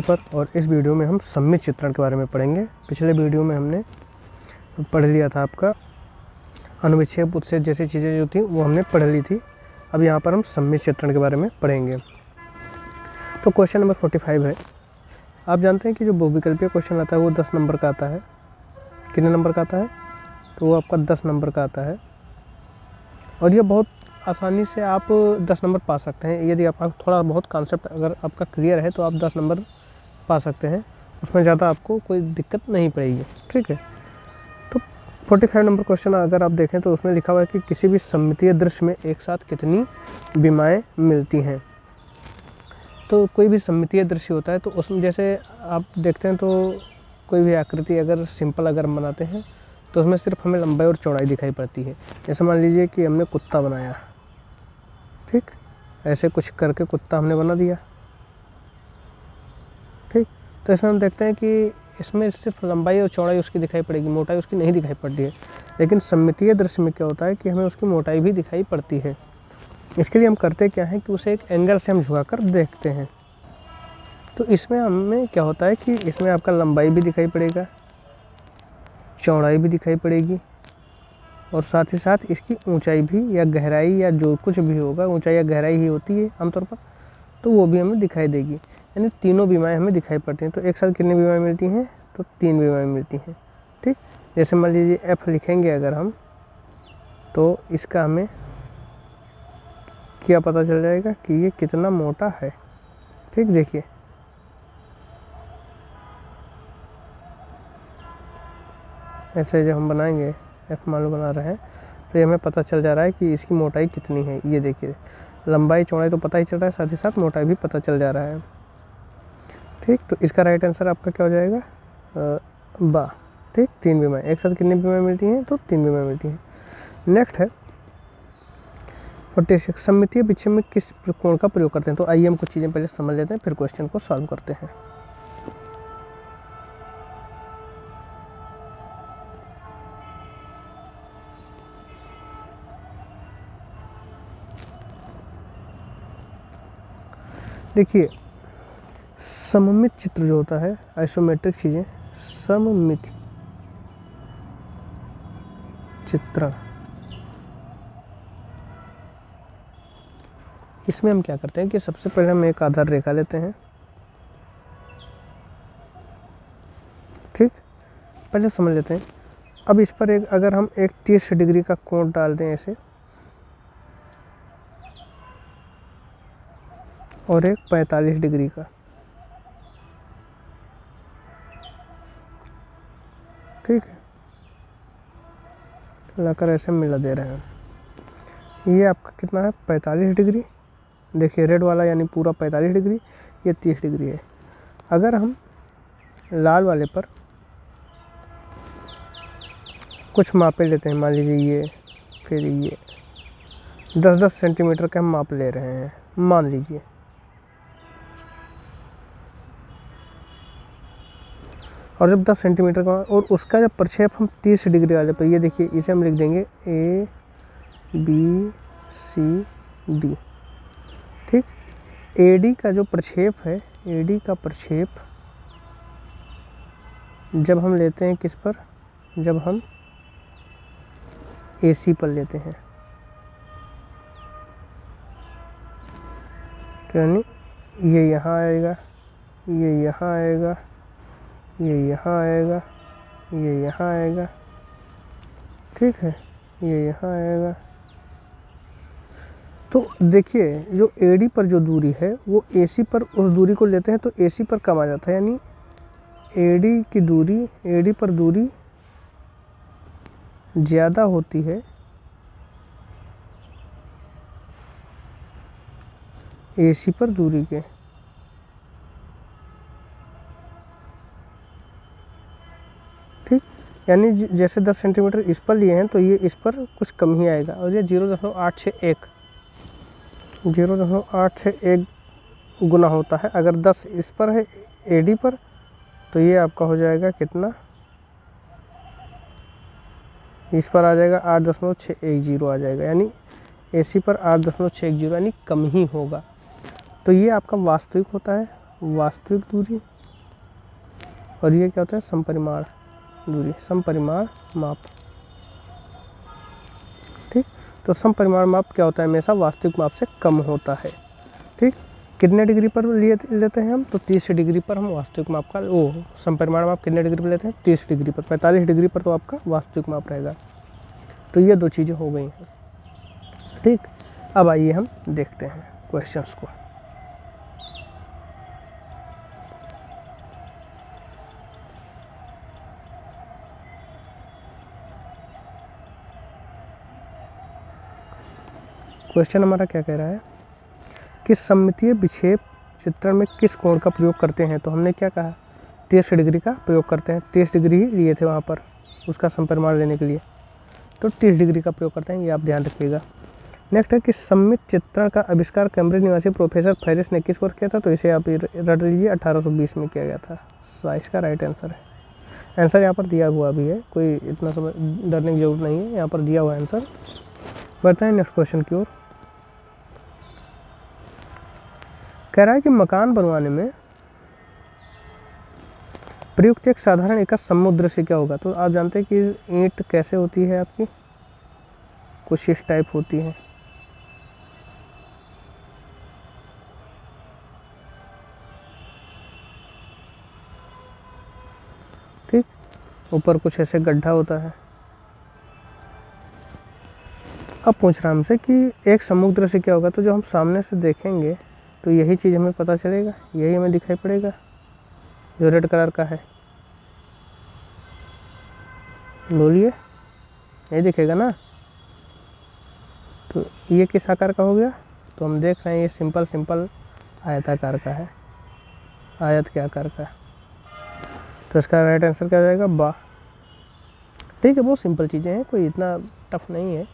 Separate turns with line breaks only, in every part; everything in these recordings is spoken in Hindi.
पर और इस वीडियो में हम सममित चित्रण के बारे में पढ़ेंगे। पिछले वीडियो में हमने पढ़ लिया था आपका अनुविच्छेद उत्सेद जैसी चीज़ें जो थी वो हमने पढ़ ली थी। अब यहाँ पर हम सममित चित्रण के बारे में पढ़ेंगे। तो क्वेश्चन नंबर 45 है। आप जानते हैं कि जो बहुविकल्पीय क्वेश्चन आता है वो 10 नंबर का आता है। कितने नंबर का आता है? तो वो आपका 10 नंबर का आता है और ये बहुत आसानी से आप 10 नंबर पा सकते हैं। यदि आपका थोड़ा बहुत कॉन्सेप्ट अगर आपका क्लियर है तो आप 10 नंबर पा सकते हैं, उसमें ज़्यादा आपको कोई दिक्कत नहीं पड़ेगी। ठीक है, तो 45 नंबर क्वेश्चन अगर आप देखें तो उसमें लिखा हुआ है कि किसी भी सममितीय दृश्य में एक साथ कितनी विमाएँ मिलती हैं। तो कोई भी सममितीय दृश्य होता है तो उसमें जैसे आप देखते हैं तो कोई भी आकृति अगर सिंपल अगर हम बनाते हैं तो उसमें सिर्फ हमें लंबाई और चौड़ाई दिखाई पड़ती है। जैसे मान लीजिए कि हमने कुत्ता बनाया, ठीक, ऐसे कुछ करके कुत्ता हमने बना दिया, ठीक। तो इसमें हम देखते हैं कि इसमें सिर्फ लंबाई और चौड़ाई उसकी दिखाई पड़ेगी, मोटाई उसकी नहीं दिखाई पड़ती है। लेकिन सममितीय दृश्य में क्या होता है कि हमें उसकी मोटाई भी दिखाई पड़ती है। इसके लिए हम करते क्या है कि उसे एक एंगल से हम झुकाकर देखते हैं। तो इसमें हमें क्या होता है कि इसमें आपका लंबाई भी दिखाई पड़ेगा, चौड़ाई भी दिखाई पड़ेगी और साथ ही साथ इसकी ऊंचाई भी या गहराई या जो कुछ भी होगा, ऊंचाई या गहराई ही होती है आमतौर पर, तो वो भी हमें दिखाई देगी। यानी तीनों विमाएँ हमें दिखाई पड़ती हैं। तो एक साथ कितनी विमाएँ मिलती हैं? तो 3 विमाएँ मिलती हैं। ठीक, जैसे मान लीजिए F लिखेंगे अगर हम, तो इसका हमें क्या पता चल जाएगा कि ये कितना मोटा है। ठीक, देखिए ऐसे जब हम बनाएंगे, F मान लो बना रहे हैं, तो ये हमें पता चल जा रहा है कि इसकी मोटाई कितनी है। ये देखिए लंबाई चौड़ाई तो पता ही चल रहा है, साथ ही साथ मोटाई भी पता चल जा रहा है। ठीक, तो इसका राइट आंसर आपका क्या हो जाएगा? बा। ठीक, 3 विमाएँ। एक साथ कितनी विमाएँ मिलती हैं? तो 3 विमाएँ मिलती हैं। नेक्स्ट है 46, सममितीय विच्छेद में किस कोण का प्रयोग करते हैं? तो आइए हम कुछ चीज़ें पहले समझ लेते हैं, फिर क्वेश्चन को सॉल्व करते हैं। देखिए सममित चित्र जो होता है, आइसोमेट्रिक चीज़ें, सममित चित्रण, इसमें हम क्या करते हैं कि सबसे पहले हम एक आधार रेखा लेते हैं। ठीक, पहले समझ लेते हैं। अब इस पर एक अगर हम एक 30 डिग्री का कोण डाल दें ऐसे, और एक 45 डिग्री का, ठीक है, लाकर ऐसे मिला दे रहे हैं। ये आपका कितना है? 45 डिग्री। देखिए रेड वाला यानी पूरा 45 डिग्री, ये 30 डिग्री है। अगर हम लाल वाले पर कुछ मापे लेते हैं, मान लीजिए ये, फिर ये 10-10 सेंटीमीटर का हम माप ले रहे हैं, मान लीजिए, और जब 10 सेंटीमीटर का और उसका जब प्रक्षेप हम 30 डिग्री वाले पर, ये देखिए इसे हम लिख देंगे A B C D। ठीक, AD का जो प्रक्षेप है, AD का प्रक्षेप जब हम लेते हैं किस पर? जब हम AC पर लेते हैं, तो यानी ये यहाँ आएगा, ये यहाँ आएगा, ये यहाँ आएगा, ये यहाँ आएगा, ठीक है, ये यहाँ आएगा। तो देखिए जो AD पर जो दूरी है वो AC पर उस दूरी को लेते हैं तो AC पर कम आ जाता है। यानी AD की दूरी, AD पर दूरी ज़्यादा होती है AC पर दूरी के। ठीक, यानी जैसे 10 सेंटीमीटर इस पर लिए हैं तो ये इस पर कुछ कम ही आएगा, और ये 0.861 गुना होता है। अगर 10 इस पर है AD पर, तो ये आपका हो जाएगा कितना? इस पर आ जाएगा 8.610 आ जाएगा, यानी AC पर 8.610 यानी कम ही होगा। तो ये आपका वास्तविक होता है वास्तविक दूरी, और ये क्या होता है समपरिमाण दूरी, समपरिमाण माप। ठीक, तो समपरिमाण माप क्या होता है, हमेशा वास्तविक माप से कम होता है। ठीक, कितने डिग्री पर लेते हैं हम, तो 30 डिग्री पर हम वास्तविक माप का समपरिमाण माप कितने डिग्री पर लेते हैं, 30 डिग्री पर। 45 डिग्री पर तो आपका वास्तविक माप रहेगा। तो ये दो चीज़ें हो गई हैं। ठीक, अब आइए हम देखते हैं क्वेश्चंस को। क्वेश्चन हमारा क्या कह रहा है कि सममितीय विक्षेप चित्रण में किस कोण का प्रयोग करते हैं। तो हमने क्या कहा, 30 डिग्री का प्रयोग करते हैं। 30 डिग्री ही लिए थे वहाँ पर उसका समपरिमाण लेने के लिए, तो 30 डिग्री का प्रयोग करते हैं, ये आप ध्यान रखिएगा। नेक्स्ट है कि सममित चित्रण का आविष्कार कैम्ब्रिज निवासी प्रोफेसर फेरिस ने किस वर्ष किया था। तो इसे आप रट लीजिए, 1820 में किया गया था। इसका राइट आंसर है। आंसर यहाँ पर दिया हुआ भी है, कोई इतना समझ डरने की जरूरत नहीं है, यहाँ पर दिया हुआ आंसर। बढ़ते हैं नेक्स्ट क्वेश्चन की ओर। कह रहा है कि मकान बनवाने में प्रयुक्त एक साधारण एकक समुद्र से क्या होगा। तो आप जानते हैं कि ईंट कैसे होती है आपकी, कुछ इस टाइप होती है। ठीक, ऊपर कुछ ऐसे गड्ढा होता है। अब पूछ रहा हमसे कि एक समुद्र से क्या होगा। तो जो हम सामने से देखेंगे तो यही चीज़ हमें पता चलेगा, यही हमें दिखाई पड़ेगा जो रेड कलर का है। बोलिए, यही दिखेगा ना। तो ये किस आकार का हो गया, तो हम देख रहे हैं ये सिंपल आयताकार का है, आयत के आकार का। तो इसका राइट आंसर क्या हो जाएगा, बा। ठीक है, बहुत सिंपल चीज़ें हैं, कोई इतना टफ नहीं है।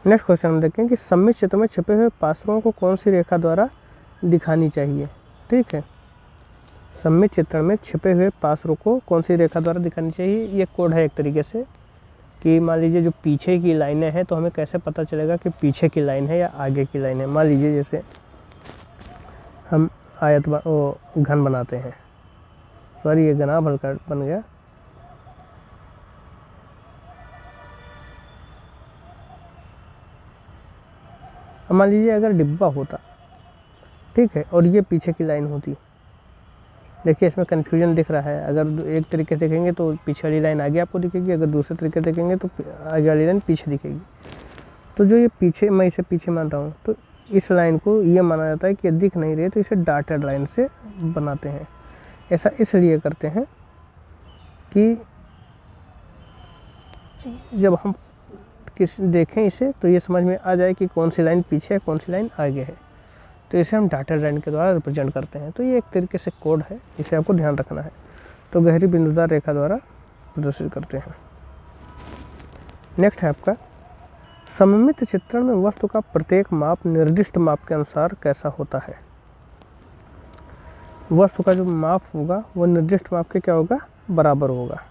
नेक्स्ट क्वेश्चन हम देखें कि सममित चित्र में छिपे हुए पात्रों को कौन सी रेखा द्वारा दिखानी चाहिए। ठीक है, सममित चित्रण में छिपे हुए पात्रों को कौन सी रेखा द्वारा दिखानी चाहिए। ये कोड है एक तरीके से कि मान लीजिए जो पीछे की लाइनें हैं, तो हमें कैसे पता चलेगा कि पीछे की लाइन है या आगे की लाइन है। मान लीजिए जैसे हम आयत घन बनाते हैं, सॉरी ये घना भरकर बन गया। मान लीजिए अगर डिब्बा होता, ठीक है, और ये पीछे की लाइन होती। देखिए इसमें कन्फ्यूजन दिख रहा है, अगर एक तरीके से देखेंगे तो पीछे वाली लाइन आगे आपको दिखेगी, अगर दूसरे तरीके से देखेंगे तो आगे वाली लाइन पीछे दिखेगी। तो जो ये पीछे, मैं इसे पीछे मान रहा हूँ, तो इस लाइन को ये माना जाता है कि दिख नहीं रही, तो इसे डॉटेड लाइन से बनाते हैं। ऐसा इसलिए करते हैं कि जब हम देखें इसे तो ये समझ में आ जाए कि कौन सी लाइन पीछे है, कौन सी लाइन आगे है। तो इसे हम डॉटेड लाइन के द्वारा रिप्रेजेंट करते हैं। तो ये एक तरीके से कोड है, इसे आपको ध्यान रखना है। तो गहरी बिंदुदार रेखा द्वारा प्रदर्शित करते हैं। नेक्स्ट है आपका, सममित चित्रण में वस्तु का प्रत्येक माप निर्दिष्ट माप के अनुसार कैसा होता है। वस्तु का जो माप होगा वो निर्दिष्ट माप के क्या होगा, बराबर होगा।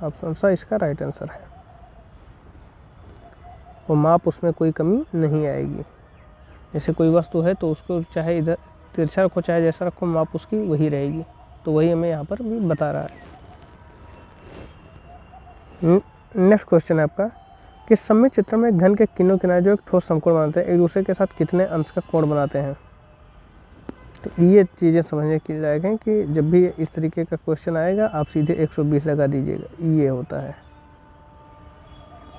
ऑप्शन सा इसका राइट आंसर है। वो माप, उसमें कोई कमी नहीं आएगी। जैसे कोई वस्तु है तो उसको चाहे इधर तिरछा रखो चाहे जैसा रखो, माप उसकी वही रहेगी। तो वही हमें यहाँ पर भी बता रहा है। नेक्स्ट क्वेश्चन है आपका कि सममित चित्र में घन के किनों किनारे जो एक ठोस समकोण बनाते हैं, एक दूसरे के साथ कितने अंश का कोण बनाते हैं। तो ये चीज़ें समझने के लायक हैं कि जब भी इस तरीके का क्वेश्चन आएगा आप सीधे 120 लगा दीजिएगा। ये होता है,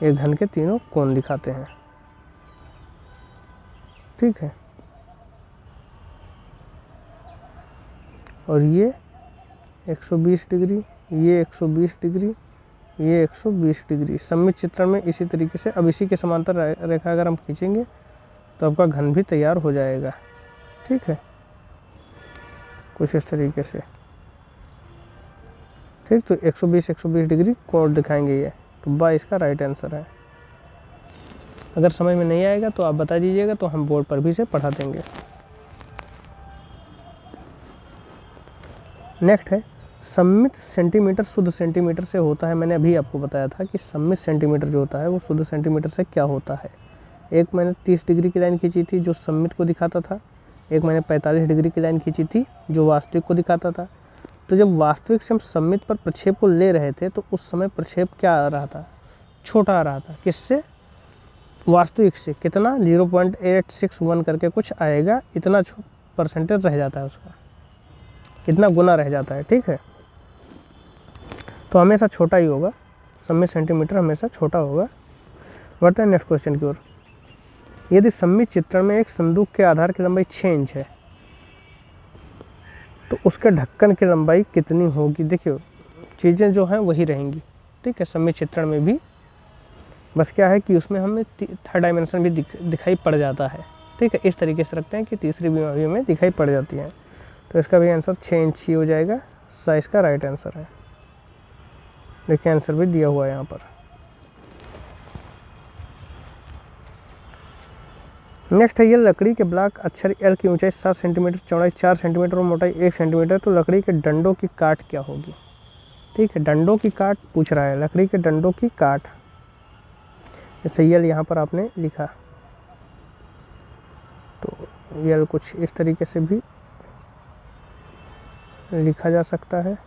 एक घन के तीनों कोण दिखाते हैं। ठीक है, और ये 120 डिग्री, ये 120 डिग्री, ये 120 डिग्री। सममित चित्रण में इसी तरीके से अब इसी के समांतर रेखा अगर हम खींचेंगे तो आपका घन भी तैयार हो जाएगा। ठीक है, कुछ इस तरीके से। ठीक, तो 120 डिग्री कोण दिखाएंगे ये। तो बा इसका राइट आंसर है। अगर समझ में नहीं आएगा तो आप बता दीजिएगा, तो हम बोर्ड पर भी इसे पढ़ा देंगे। नेक्स्ट है, सममित सेंटीमीटर शुद्ध सेंटीमीटर से होता है। मैंने अभी आपको बताया था कि सममित सेंटीमीटर जो होता है वो शुद्ध सेंटीमीटर से क्या होता है। एक मैंने 30 डिग्री की लाइन खींची थी जो सममित को दिखाता था, एक मैंने 45 डिग्री की लाइन खींची थी जो वास्तविक को दिखाता था। तो जब वास्तविक से हम सममित पर प्रक्षेप को ले रहे थे तो उस समय प्रक्षेप क्या आ रहा था, छोटा आ रहा था। किससे? वास्तविक से। कितना? 0.861 करके कुछ आएगा, इतना परसेंटेज रह जाता है उसका, इतना गुना रह जाता है। ठीक है, तो हमेशा छोटा ही होगा, सममित सेंटीमीटर हमेशा छोटा होगा। बढ़ते हैं नेक्स्ट क्वेश्चन की ओर। यदि सममित चित्रण में एक संदूक के आधार की लंबाई 6 इंच है तो उसके ढक्कन की लंबाई कितनी होगी? देखिए चीज़ें जो हैं वही रहेंगी। ठीक है, सममित चित्रण में भी बस क्या है कि उसमें हमें थर्ड डायमेंशन भी दिखाई पड़ जाता है। ठीक है, इस तरीके से रखते हैं कि तीसरी भी हमें दिखाई पड़ जाती है। तो इसका भी आंसर 6 इंच ही हो जाएगा, साइज का राइट आंसर है। देखिए आंसर भी दिया हुआ है यहाँ पर। नेक्स्ट है, ये लकड़ी के ब्लॉक अक्षर एल की ऊंचाई 7 सेंटीमीटर, चौड़ाई 4 सेंटीमीटर और मोटाई 1 सेंटीमीटर, तो लकड़ी के डंडों की काट क्या होगी? ठीक है, डंडों की काट पूछ रहा है, लकड़ी के डंडों की काट। जैसे एल यहाँ पर आपने लिखा तो एल कुछ इस तरीके से भी लिखा जा सकता है।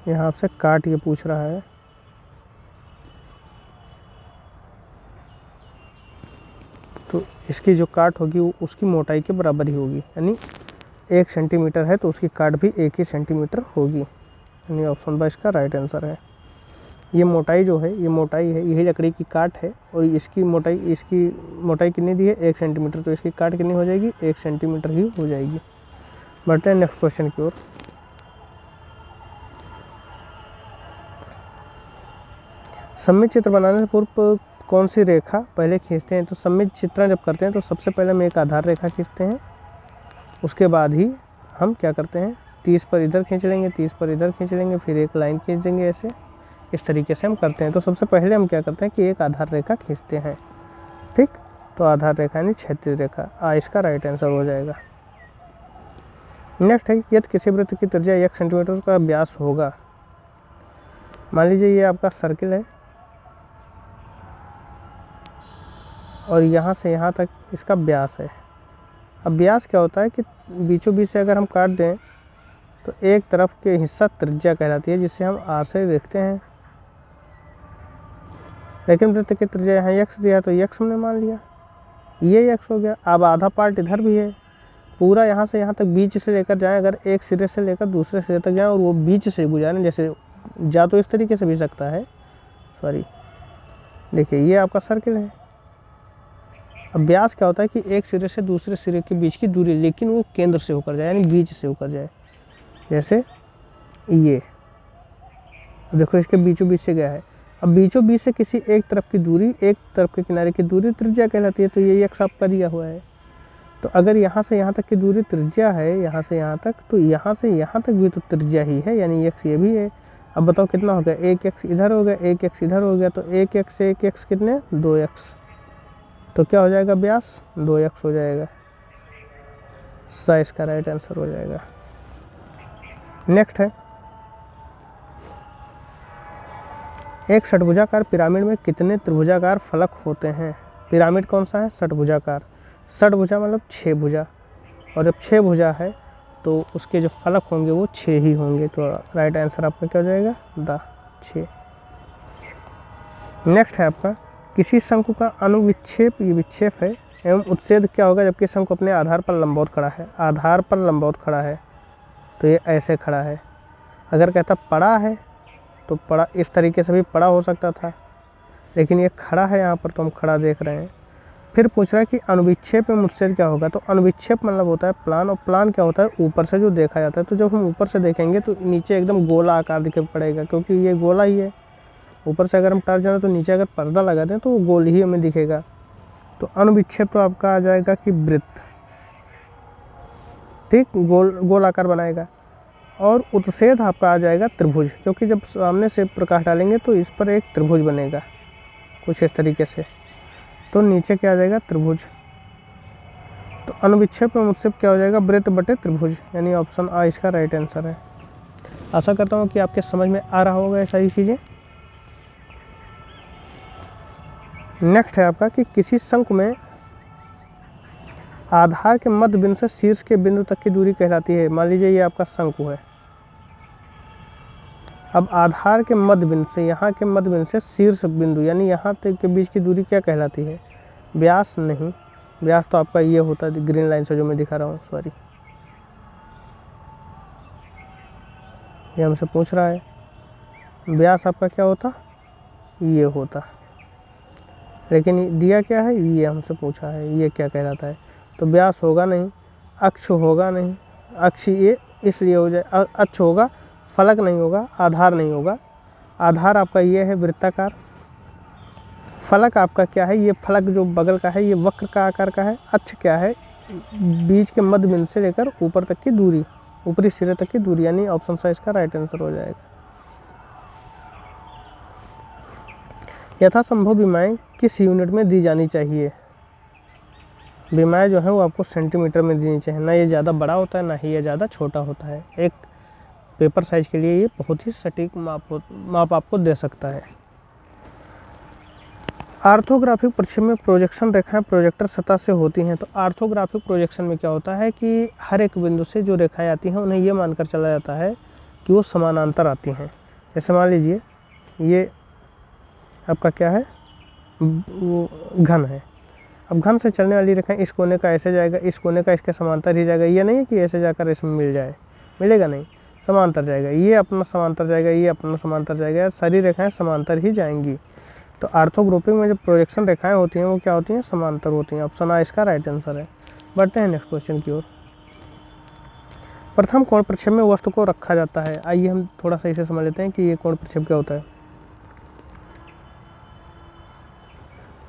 यहाँ आपसे काट ये पूछ रहा है। तो इसकी जो काट होगी वो उसकी मोटाई के बराबर ही होगी, यानी 1 सेंटीमीटर है तो उसकी काट भी 1 ही सेंटीमीटर होगी, यानी ऑप्शन 2 इसका राइट आंसर है। ये मोटाई जो है, ये मोटाई है, यही लकड़ी की काट है और इसकी मोटाई कितनी दी है? 1 सेंटीमीटर, तो इसकी काट कितनी हो जाएगी? 1 सेंटीमीटर ही हो जाएगी। बढ़ते हैं नेक्स्ट क्वेश्चन की ओर। सममित चित्र बनाने से पूर्व कौन सी रेखा पहले खींचते हैं? तो सममित चित्रण जब करते हैं तो सबसे पहले हम एक आधार रेखा खींचते हैं, उसके बाद ही हम क्या करते हैं, 30 पर इधर खींच लेंगे, 30 पर इधर खींच लेंगे, फिर एक लाइन खींच देंगे, ऐसे इस तरीके से हम करते हैं। तो सबसे पहले हम क्या करते हैं कि एक आधार रेखा खींचते हैं। ठीक, तो आधार रेखा यानी क्षैतिज रेखा, इसका राइट आंसर हो जाएगा। नेक्स्ट है, यदि किसी वृत्त की त्रिज्या 1 सेंटीमीटर का व्यास होगा, मान लीजिए ये आपका सर्किल है और यहाँ से यहाँ तक इसका व्यास है। अब व्यास क्या होता है कि बीचों बीच से अगर हम काट दें तो एक तरफ के हिस्सा त्रिज्या कहलाती है, जिसे हम आर से देखते हैं। लेकिन वृत्त की त्रिज्या यहाँ x दिया तो x हमने मान लिया, ये x हो गया। अब आधा पार्ट इधर भी है, पूरा यहाँ से यहाँ तक बीच से लेकर जाएं, अगर एक सिरे से लेकर दूसरे सिरे तक जाएं और वो बीच से गुजारें, जैसे जा तो इस तरीके से भी सकता है, सॉरी देखिए ये आपका सर्किल है। अब व्यास क्या होता है कि एक सिरे से दूसरे सिरे के बीच की दूरी, लेकिन वो केंद्र से होकर जाए, यानी बीच से होकर जाए। जैसे ये देखो इसके बीचों बीच से गया है। अब बीचों बीच से किसी एक तरफ की दूरी, एक तरफ के किनारे की दूरी त्रिज्या कहलाती है। तो ये x आपका दिया हुआ है। तो अगर यहाँ से यहाँ तक की दूरी त्रिज्या है, यहाँ से यहाँ तक, तो यहाँ से यहाँ तक भी तो त्रिज्या ही है, यानी x ये भी है। अब बताओ कितना हो गया, 1x इधर हो गया, 1x इधर हो गया, तो 1x से 1x कितने, 2x। तो क्या हो जाएगा, व्यास 2x हो जाएगा, साइज का राइट आंसर हो जाएगा। नेक्स्ट है, एक षटभुजाकार पिरामिड में कितने त्रिभुजाकार फलक होते हैं? पिरामिड कौन सा है, षटभुजाकार। षटभुजा मतलब 6 भुजा, और जब 6 भुजा है तो उसके जो फलक होंगे वो 6 ही होंगे। तो राइट आंसर आपका क्या हो जाएगा, द 6। नेक्स्ट है आपका, किसी शंकु का अनुविक्षेप, ये विक्षेप है, एवं उत्सेद क्या होगा जबकि शंकु अपने आधार पर लंबवत खड़ा है? आधार पर लंबवत खड़ा है तो ये ऐसे खड़ा है। अगर कहता पड़ा है तो पड़ा इस तरीके से भी पड़ा हो सकता था, लेकिन ये खड़ा है यहाँ पर, तो हम खड़ा देख रहे हैं। फिर पूछ रहा है कि अनुविक्षेप में उत्सेद क्या होगा? तो अनुविक्षेप मतलब होता है प्लान, और प्लान क्या होता है, ऊपर से जो देखा जाता है। तो जब हम ऊपर से देखेंगे तो नीचे एकदम गोला आकार दिखाई पड़ेगा, क्योंकि ये गोला ही है। ऊपर से अगर हम टर्च जाए तो नीचे अगर पर्दा लगा दें तो वो गोल ही हमें दिखेगा। तो अनुविक्षेप तो आपका आ जाएगा कि वृत्त, ठीक, गोल आकार बनाएगा। और उत्सेद आपका आ जाएगा त्रिभुज, क्योंकि जब सामने से प्रकाश डालेंगे तो इस पर एक त्रिभुज बनेगा कुछ इस तरीके से, तो नीचे क्या आ जाएगा, त्रिभुज। तो अनुविच्छेद में मुझसे क्या हो जाएगा, वृत्त बटे त्रिभुज, यानी ऑप्शन आ इसका राइट आंसर है। आशा करता हूँ कि आपके समझ में आ रहा होगा ये सारी चीज़ें। नेक्स्ट है आपका कि किसी शंकु में आधार के मध्य बिंदु से शीर्ष के बिंदु तक की दूरी कहलाती है। मान लीजिए ये आपका शंकु है। अब आधार के मध्य बिंदु से, यहाँ के मध्य बिंदु से शीर्ष बिंदु यानी यहाँ तक के बीच की दूरी क्या कहलाती है? व्यास नहीं, व्यास तो आपका ये होता है ग्रीन लाइन से जो मैं दिखा रहा हूँ, सॉरी ये हमसे पूछ रहा है। व्यास आपका क्या होता? ये होता, लेकिन दिया क्या है, ये हमसे पूछा है, ये क्या कहलाता है? तो व्यास होगा नहीं, अक्ष होगा नहीं, अक्ष ये इसलिए हो जाए, अक्ष होगा, फलक नहीं होगा, आधार नहीं होगा। आधार आपका ये है वृत्ताकार, फलक आपका क्या है, ये फलक जो बगल का है ये वक्र का आकार का है। अक्ष क्या है, बीच के मध्य बिंदु से लेकर ऊपर तक की दूरी, ऊपरी सिरे तक की दूरी, यानी ऑप्शन सा इसका राइट आंसर हो जाएगा। यथासंभव विमाएँ किस यूनिट में दी जानी चाहिए? विमाएँ जो है वो आपको सेंटीमीटर में देनी चाहिए, ना ये ज़्यादा बड़ा होता है ना ही ये ज़्यादा छोटा होता है। एक पेपर साइज के लिए ये बहुत ही सटीक माप आपको दे सकता है। आर्थोग्राफिक परिक्षेप में प्रोजेक्शन रेखाएं प्रोजेक्टर सतह से होती हैं। तो आर्थोग्राफिक प्रोजेक्शन में क्या होता है कि हर एक बिंदु से जो रेखाएं आती हैं उन्हें ये मानकर चला जाता है कि वो समानांतर आती हैं। जैसे मान लीजिए ये आपका क्या है, वो घन है। अब घन से चलने वाली रेखाएं इस कोने का ऐसे जाएगा, इस कोने का इसके समांतर ही जाएगा। ये नहीं है कि ऐसे जाकर इसमें मिल जाए, मिलेगा नहीं, समांतर जाएगा। ये अपना समांतर जाएगा, ये अपना समांतर जाएगा, सारी रेखाएं समांतर ही जाएंगी। तो आर्थोग्राफिक में जो प्रोजेक्शन रेखाएं होती हैं वो क्या होती हैं, समांतर होती हैं। ऑप्शन आ इसका राइट आंसर है। बढ़ते हैं नेक्स्ट क्वेश्चन की ओर। प्रथम कोण प्रक्षेप में वस्तु को रखा जाता है। आइए हम थोड़ा सा इसे समझ लेते हैं कि ये कोण प्रक्षेप क्या होता है।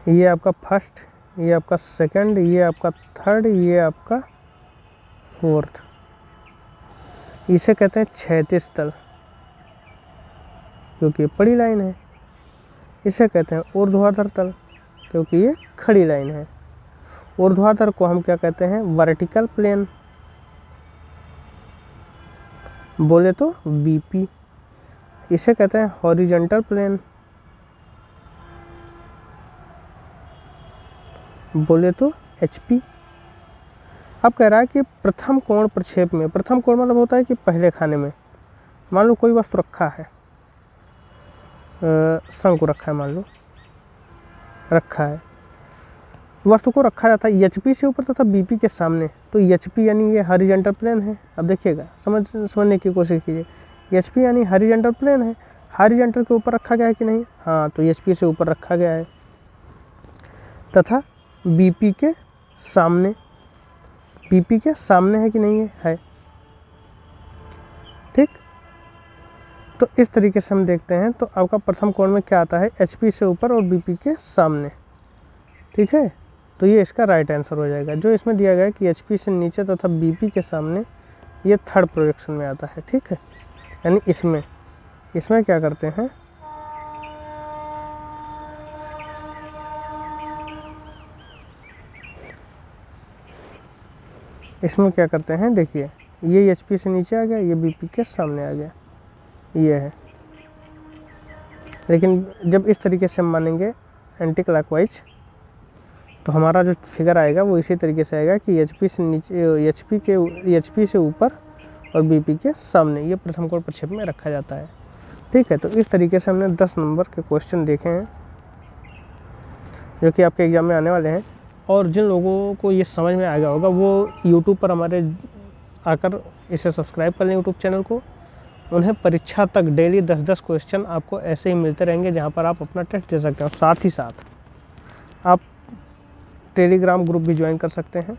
ये आपका फर्स्ट, ये आपका सेकंड, ये आपका थर्ड, ये आपका फोर्थ, इसे कहते हैं क्षैतिज तल क्योंकि ये बड़ी लाइन है। इसे कहते हैं ऊर्ध्वाधर तल क्योंकि ये खड़ी लाइन है। ऊर्ध्वाधर को हम क्या कहते हैं, वर्टिकल प्लेन, बोले तो बीपी। इसे कहते हैं हॉरिजॉन्टल प्लेन, बोले तो एचपी। अब कह रहा है कि प्रथम कोण प्रक्षेप में, प्रथम कोण मतलब होता है कि पहले खाने में, मान लो कोई वस्तु रखा है, शंकु रखा है, मान लो रखा है, वस्तु को रखा जाता है एचपी से ऊपर तथा बीपी के सामने। तो एचपी यानी ये हॉरिजॉन्टल प्लेन है। अब देखिएगा, समझने की कोशिश कीजिए। एचपी यानी हॉरिजॉन्टल प्लेन है, हॉरिजॉन्टल के ऊपर रखा गया है कि नहीं? हाँ, तो एचपी से ऊपर रखा गया है तथा बीपी के सामने, बीपी के सामने है कि नहीं है? ठीक। तो इस तरीके से हम देखते हैं। तो आपका प्रथम कोण में क्या आता है, एचपी से ऊपर और बीपी के सामने। ठीक है, तो ये इसका राइट आंसर हो जाएगा। जो इसमें दिया गया है कि एचपी से नीचे तथा बीपी के सामने, ये थर्ड प्रोजेक्शन में आता है। ठीक है, यानी इसमें क्या करते हैं, इसमें क्या करते हैं, देखिए ये एचपी से नीचे आ गया, ये बीपी के सामने आ गया, ये है। लेकिन जब इस तरीके से हम मानेंगे एंटी क्लॉकवाइज, तो हमारा जो फिगर आएगा वो इसी तरीके से आएगा कि एचपी से नीचे, एचपी से ऊपर और बीपी के सामने, ये प्रथम कोण प्रक्षेप में रखा जाता है। ठीक है, तो इस तरीके से हमने 10 नंबर के क्वेश्चन देखे हैं जो कि आपके एग्जाम में आने वाले हैं। और जिन लोगों को ये समझ में आ गया होगा वो यूट्यूब पर हमारे आकर इसे सब्सक्राइब कर लें यूट्यूब चैनल को। उन्हें परीक्षा तक डेली 10-10 क्वेश्चन आपको ऐसे ही मिलते रहेंगे जहां पर आप अपना टेस्ट दे सकते हैं। साथ ही साथ आप टेलीग्राम ग्रुप भी ज्वाइन कर सकते हैं।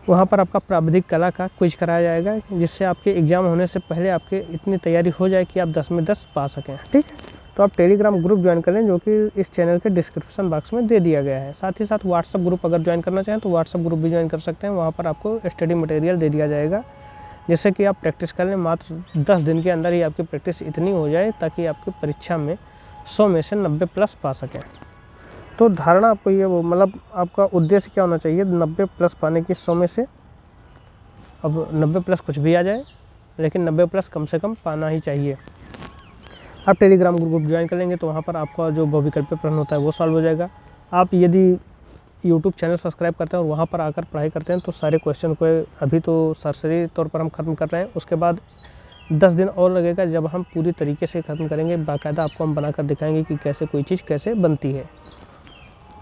वहाँ पर आपका प्राविधिक कला का क्विज कराया जाएगा जिससे आपके एग्ज़ाम होने से पहले आपके इतनी तैयारी हो जाए कि आप 10 में 10 पा सकें। ठीक है, तो आप टेलीग्राम ग्रुप ज्वाइन कर लें जो कि इस चैनल के डिस्क्रिप्शन बॉक्स में दे दिया गया है। साथ ही साथ व्हाट्सअप ग्रुप अगर ज्वाइन करना चाहें तो व्हाट्सअप ग्रुप भी ज्वाइन कर सकते हैं। वहाँ पर आपको स्टडी मटेरियल दे दिया जाएगा जिससे कि आप प्रैक्टिस कर लें। मात्र 10 दिन के अंदर ही आपकी प्रैक्टिस इतनी हो जाए ताकि आपकी परीक्षा में 100 में से 90 प्लस पा सकें। तो धारणा आपको ये वो मतलब आपका उद्देश्य क्या होना चाहिए 90+ पाने की 100 में से। अब 90+ कुछ भी आ जाए, लेकिन 90+ कम से कम पाना ही चाहिए। आप टेलीग्राम ग्रुप ज्वाइन कर लेंगे तो वहाँ पर आपका जो बहुविकल्पीय प्रश्न होता है वो सॉल्व हो जाएगा। आप यदि यूट्यूब चैनल सब्सक्राइब करते हैं और वहाँ पर आकर पढ़ाई करते हैं तो सारे क्वेश्चन को अभी तो सरसरी तौर पर हम ख़त्म कर रहे हैं, उसके बाद 10 दिन और लगेगा जब हम पूरी तरीके से ख़त्म करेंगे। बाकायदा आपको हम बनाकर दिखाएंगे कि कैसे कोई चीज़ कैसे बनती है।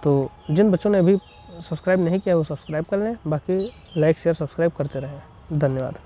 तो जिन बच्चों ने अभी सब्सक्राइब नहीं किया वो सब्सक्राइब कर लें, बाकी लाइक शेयर सब्सक्राइब करते रहें। धन्यवाद।